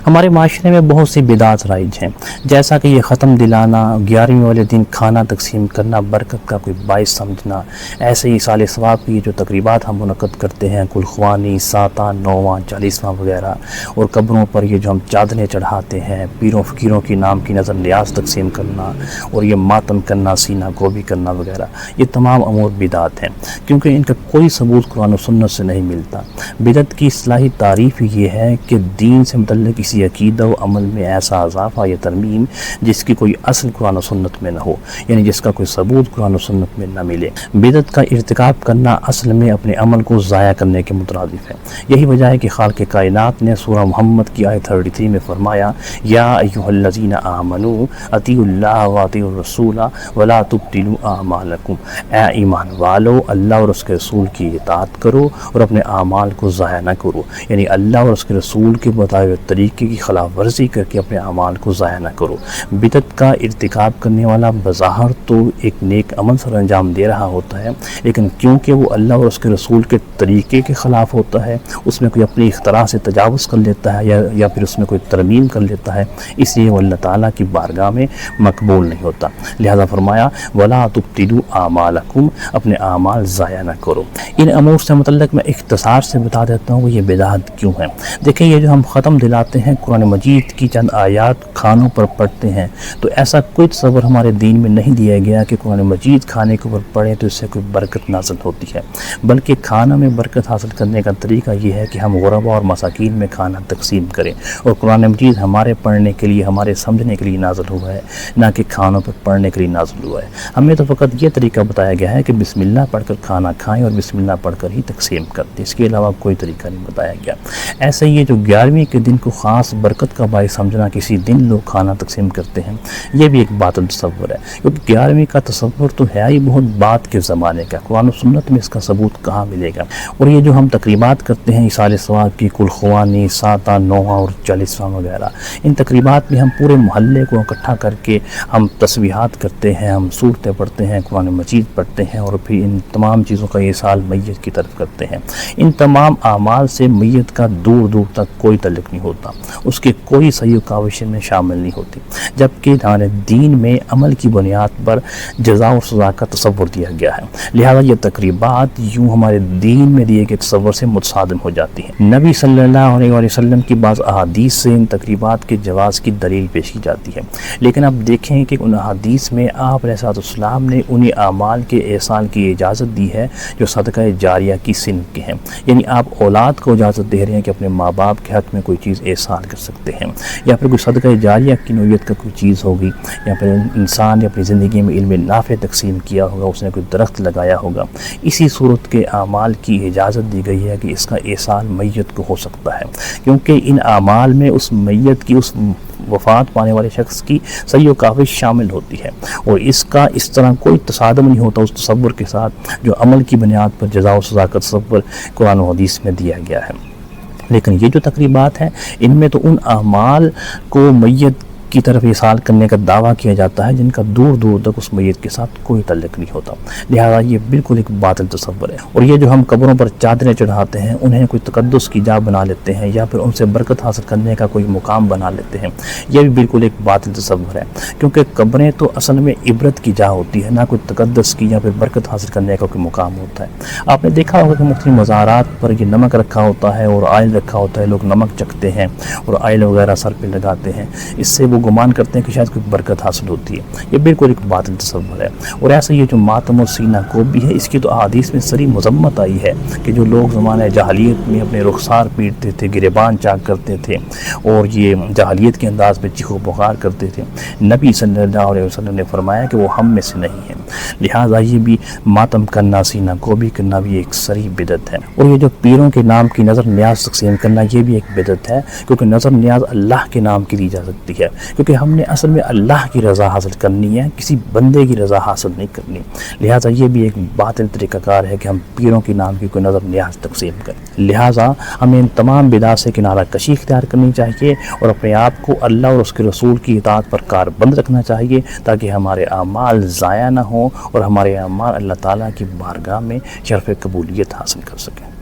ہمارے معاشرے میں بہت سی بدعات رائج ہیں، جیسا کہ یہ ختم دلانا، 11ویں والے دن کھانا تقسیم کرنا برکت کا کوئی باعث سمجھنا، ایسے ہی سال ثواب کی جو تقریبات ہم منعقد کرتے ہیں، کل خوانی، ساتاں، نواں، 40واں وغیرہ، اور قبروں پر یہ جو ہم چادریں چڑھاتے ہیں، پیروں فقیروں کی نام کی نظر نیاز تقسیم کرنا، اور یہ ماتم کرنا، سینہ گوبی کرنا وغیرہ، یہ تمام امور بدعات ہیں، کیونکہ ان کا کوئی ثبوت قرآن و سنت سے نہیں ملتا۔ بدعت کی اصطلاحی تعریف یہ ہے کہ دین سے متعلق کسی عقیدہ و عمل میں ایسا اضافہ یا ترمیم جس کی کوئی اصل قرآن و سنت میں نہ ہو، یعنی جس کا کوئی ثبوت قرآن و سنت میں نہ ملے۔ بدعت کا ارتکاب کرنا اصل میں اپنے عمل کو ضائع کرنے کے مترادف ہے۔ یہی وجہ ہے کہ خالق کائنات نے سورہ محمد کی آیت 33 میں فرمایا، یا ایھا الذین آمنوا اطیعوا اللہ واطیعوا الرسول ولا تبطلوا اعمالکم، اے ایمان والو اللہ اور اس کے رسول کی اطاعت کرو اور اپنے اعمال کو ضائع نہ کرو، یعنی اللہ اور اس کے رسول کے بتائے ہوئے طریقے کی خلاف ورزی کر کے اپنے اعمال کو ضائع نہ کرو۔ بدعت کا ارتکاب کرنے والا بظاہر تو ایک نیک عمل سر انجام دے رہا ہوتا ہے، لیکن کیونکہ وہ اللہ اور اس کے رسول کے طریقے کے خلاف ہوتا ہے، اس میں کوئی اپنی اختراع سے تجاوز کر لیتا ہے یا پھر اس میں کوئی ترمیم کر لیتا ہے، اس لیے وہ اللہ تعالیٰ کی بارگاہ میں مقبول نہیں ہوتا۔ لہذا فرمایا وَلَا تُبْطِلُوا أَعْمَالَكُمْ، اپنے اعمال ضائع نہ کرو۔ ان امور سے متعلق میں اختصار سے بتا دیتا ہوں کہ یہ بدعت کیوں ہے۔ دیکھیں، یہ جو ہم ختم دلاتے ہیں، قرآن مجید کی چند آیات کھانوں پر پڑھتے ہیں، تو ایسا کوئی تصور ہمارے دین میں نہیں دیا گیا کہ قرآن مجید کھانے کے اوپر پڑھیں تو اس سے کوئی برکت نازل ہوتی ہے، بلکہ کھانا میں برکت حاصل کرنے کا طریقہ یہ ہے کہ ہم غربا اور مساکین میں کھانا تقسیم کریں، اور قرآن مجید ہمارے پڑھنے کے لیے، ہمارے سمجھنے کے لیے نازل ہوا ہے، نہ کہ کھانوں پر پڑھنے کے لیے نازل ہوا ہے۔ ہمیں تو فقط یہ طریقہ بتایا گیا ہے کہ بسم اللہ پڑھ کر کھانا کھائیں اور بسم اللہ پڑھ کر ہی تقسیم کرتے، اس کے علاوہ کوئی طریقہ نہیں بتایا گیا۔ ایسے ہی یہ جو 11ویں کے دن کو خاص برکت کا باعث سمجھنا، کسی دن لوگ کھانا تقسیم کرتے ہیں، یہ بھی ایک باطل تصور ہے، کیونکہ 11ویں کا تصور تو ہے ہی بہت بعد کے زمانے کا، قرآن و سنت میں اس کا ثبوت کہاں ملے گا۔ اور یہ جو ہم تقریبات کرتے ہیں، سال ثواب کی، کل خوانی، ساتاں، نواں اور 40واں وغیرہ، ان تقریبات میں ہم پورے محلے کو اکٹھا کر کے ہم تسبیحات کرتے ہیں، ہم سورتیں پڑھتے ہیں، قرآن مجید پڑھتے ہیں، اور پھر ان تمام چیزوں کا ایصال میت کی طرف کرتے ہیں۔ ان تمام اعمال سے میت کا دور دور تک کوئی تعلق نہیں ہوتا، اس کے کوئی صحیح و کاوشیں میں شامل نہیں ہوتی، جبکہ ہمارے دین میں عمل کی بنیاد پر جزا و سزا کا تصور دیا گیا ہے۔ لہذا یہ تقریبات یوں ہمارے دین میں دیے گئے تصور سے متصادم ہو جاتی ہیں۔ نبی صلی اللہ علیہ وسلم کی بعض احادیث سے ان تقریبات کے جواز کی دلیل پیش کی جاتی ہے، لیکن اب دیکھیں کہ ان احادیث میں آپ علیہ السلام نے انہی اعمال کے ایصال کی اجازت دی ہے جو صدقہ جاریہ کی صنف کے ہیں، یعنی آپ اولاد کو اجازت دے رہے ہیں کہ اپنے ماں باپ کے حق میں کوئی چیز ایصال کر سکتے ہیں، یا پھر کوئی صدقہ جاریہ کی نوعیت کا کوئی چیز ہوگی، یا پھر انسان نے اپنی زندگی میں علم نافع تقسیم کیا ہوگا، اس نے کوئی درخت لگایا ہوگا، اسی صورت کے اعمال کی اجازت دی گئی ہے کہ اس کا ایصال میت کو ہو سکتا ہے، کیونکہ ان اعمال میں اس میت کی، اس وفات پانے والے شخص کی صحیح و کاوش شامل ہوتی ہے، اور اس کا اس طرح کوئی تصادم نہیں ہوتا اس تصور کے ساتھ جو عمل کی بنیاد پر جزا و سزا کا تصور قرآن و حدیث میں دیا گیا ہے۔ لیکن یہ جو تقریبات ہیں، ان میں تو ان اعمال کو میت کی طرف ایصال کرنے کا دعویٰ کیا جاتا ہے جن کا دور دور تک اس میت کے ساتھ کوئی تعلق نہیں ہوتا، لہذا یہ بالکل ایک باطل تصور ہے۔ اور یہ جو ہم قبروں پر چادریں چڑھاتے ہیں، انہیں کوئی تقدس کی جا بنا لیتے ہیں، یا پھر ان سے برکت حاصل کرنے کا کوئی مقام بنا لیتے ہیں، یہ بھی بالکل ایک باطل تصور ہے، کیونکہ قبریں تو اصل میں عبرت کی جا ہوتی ہے، نہ کوئی تقدس کی یا پھر برکت حاصل کرنے کا کوئی مقام ہوتا ہے۔ آپ نے دیکھا ہوگا کہ مختلف مزارات پر یہ نمک رکھا ہوتا ہے اور آئل رکھا ہوتا ہے، لوگ نمک چکھتے ہیں اور آئل وغیرہ سر پہ لگاتے ہیں، اس سے وہ گمان کرتے ہیں کہ شاید کوئی برکت حاصل ہوتی ہے، یہ بالکل ایک باطل تصور ہے۔ اور ایسا یہ جو ماتم و سینہ گوبی ہے، اس کی تو احادیث میں صریح مذمت آئی ہے کہ جو لوگ زمانہ جاہلیت میں اپنے رخسار پیٹتے تھے، گریبان چاک کرتے تھے، اور یہ جاہلیت کے انداز میں چیخو پکار کرتے تھے، نبی صلی اللہ علیہ وسلم نے فرمایا کہ وہ ہم میں سے نہیں ہیں، لہٰذا یہ بھی ماتم کرنا، سینہ گوبی کرنا بھی ایک صریح بدعت ہے۔ اور یہ جو پیروں کے نام کی نظر نیاز تقسیم کرنا، یہ بھی ایک بدعت ہے، کیونکہ نظر نیاز اللہ کے نام کی دی جا سکتی ہے، کیونکہ ہم نے اصل میں اللہ کی رضا حاصل کرنی ہے، کسی بندے کی رضا حاصل نہیں کرنی، لہٰذا یہ بھی ایک باطل طریقہ کار ہے کہ ہم پیروں کے نام کی کوئی نظر نیاز تقسیم کریں۔ لہٰذا ہمیں ان تمام بدعات سے کنارہ کشی اختیار کرنی چاہیے اور اپنے آپ کو اللہ اور اس کے رسول کی اطاعت پر کاربند رکھنا چاہیے، تاکہ ہمارے اعمال ضائع نہ ہوں اور ہمارے اعمال اللہ تعالیٰ کی بارگاہ میں شرف قبولیت حاصل کر سکیں۔